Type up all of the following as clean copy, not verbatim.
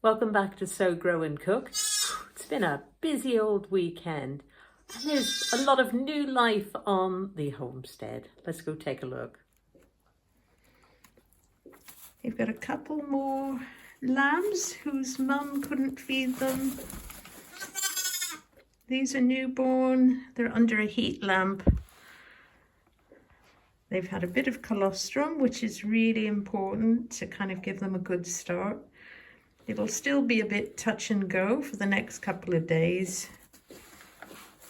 Welcome back to Sew, Grow and Cook. It's been a busy old weekend and there's a lot of new life on the homestead. Let's go take a look. You've got a couple more lambs whose mum couldn't feed them. These are newborn, they're under a heat lamp. They've had a bit of colostrum, which is really important to kind of give them a good start. It'll still be a bit touch and go for the next couple of days.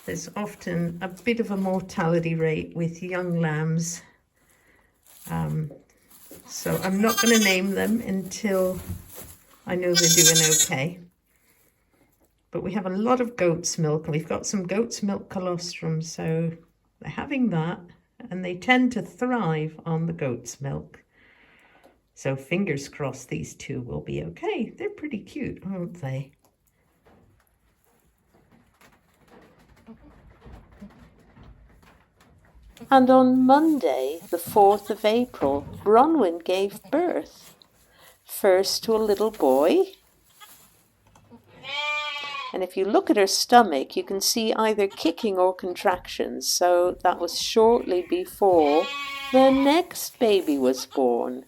There's often a bit of a mortality rate with young lambs. So I'm not going to name them until I know they're doing okay. But we have a lot of goat's milk and we've got some goat's milk colostrum, so they're having that. And they tend to thrive on the goat's milk. So fingers crossed these two will be okay. They're pretty cute, aren't they? And on Monday, the 4th of April, Bronwen gave birth. First to a little boy. And if you look at her stomach, you can see either kicking or contractions. So that was shortly before the next baby was born.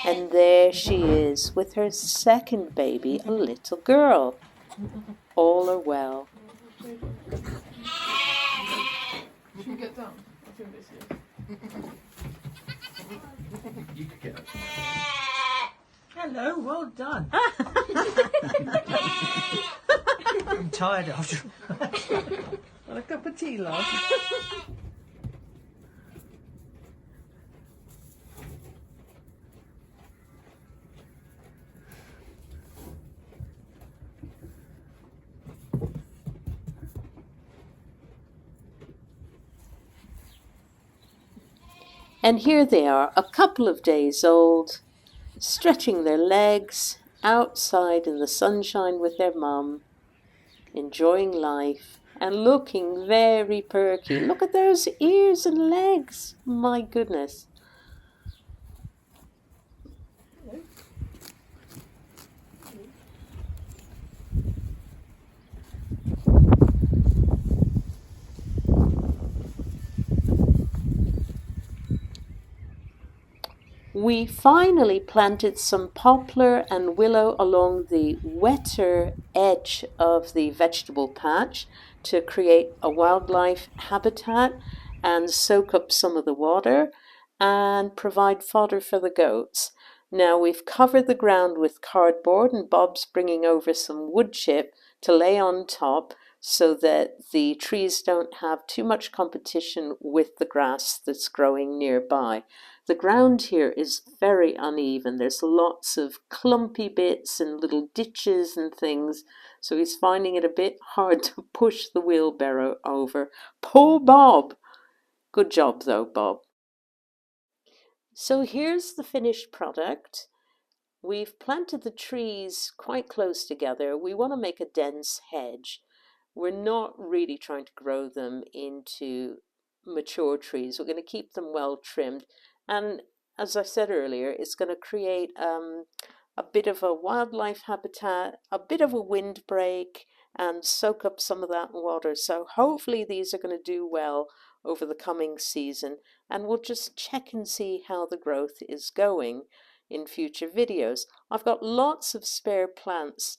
And there she is with her second baby, a little girl. All are well. Should we get down? I think this is. You could get up. Hello, well done. I'm tired after. Want a cup of tea, love? And here they are, a couple of days old, stretching their legs outside in the sunshine with their mum, enjoying life and looking very perky. Look at those ears and legs. My goodness. We finally planted some poplar and willow along the wetter edge of the vegetable patch to create a wildlife habitat and soak up some of the water and provide fodder for the goats. Now we've covered the ground with cardboard and Bob's bringing over some wood chip to lay on top so that the trees don't have too much competition with the grass that's growing nearby. The ground here is very uneven. There's lots of clumpy bits and little ditches and things. So he's finding it a bit hard to push the wheelbarrow over. Poor Bob! Good job though, Bob. So here's the finished product. We've planted the trees quite close together. We want to make a dense hedge. We're not really trying to grow them into mature trees. We're going to keep them well trimmed. And as I said earlier, it's going to create a bit of a wildlife habitat, a bit of a windbreak, and soak up some of that water. So hopefully these are going to do well over the coming season. And we'll just check and see how the growth is going in future videos. I've got lots of spare plants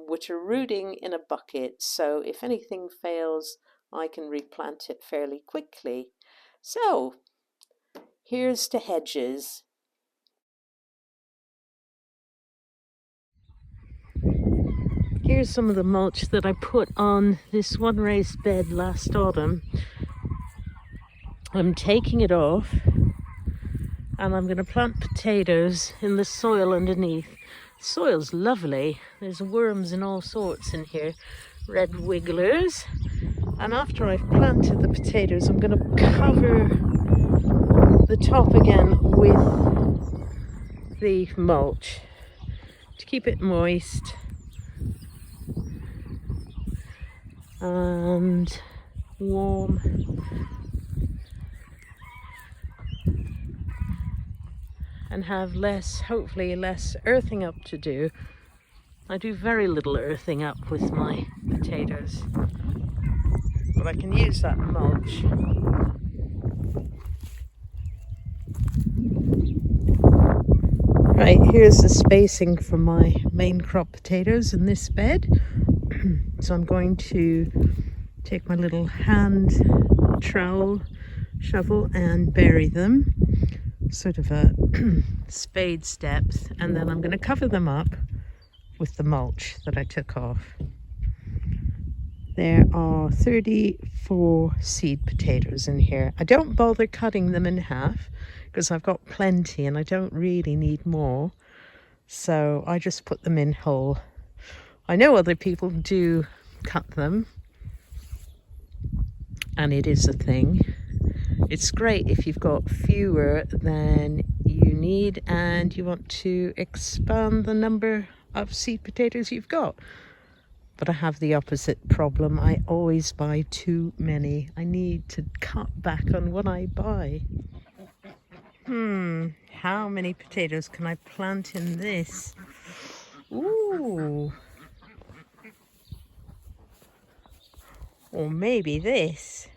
which are rooting in a bucket. So if anything fails, I can replant it fairly quickly. So here's to hedges. Here's some of the mulch that I put on this one raised bed last autumn. I'm taking it off and I'm going to plant potatoes in the soil underneath. The soil's lovely. There's worms and all sorts in here, red wigglers. And after I've planted the potatoes, I'm going to cover the top again with the mulch to keep it moist. And warm. And have less, hopefully less earthing up to do. I do very little earthing up with my potatoes, but I can use that mulch. Right, here's the spacing for my main crop potatoes in this bed. So I'm going to take my little hand trowel shovel and bury them, sort of a spade's depth, and then I'm going to cover them up with the mulch that I took off. There are 34 seed potatoes in here. I don't bother cutting them in half because I've got plenty and I don't really need more. So I just put them in whole. I know other people do cut them, and it is a thing. It's great if you've got fewer than you need and you want to expand the number of seed potatoes you've got. But I have the opposite problem. I always buy too many. I need to cut back on what I buy. How many potatoes can I plant in this? Ooh. Or maybe this.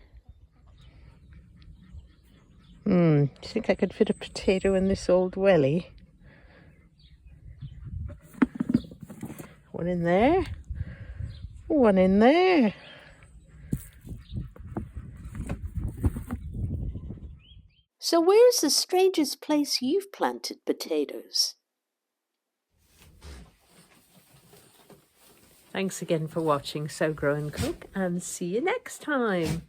Do you think I could fit a potato in this old welly? One in there. One in there. So where's the strangest place you've planted potatoes? Thanks again for watching Sow Grow and Cook, and see you next time.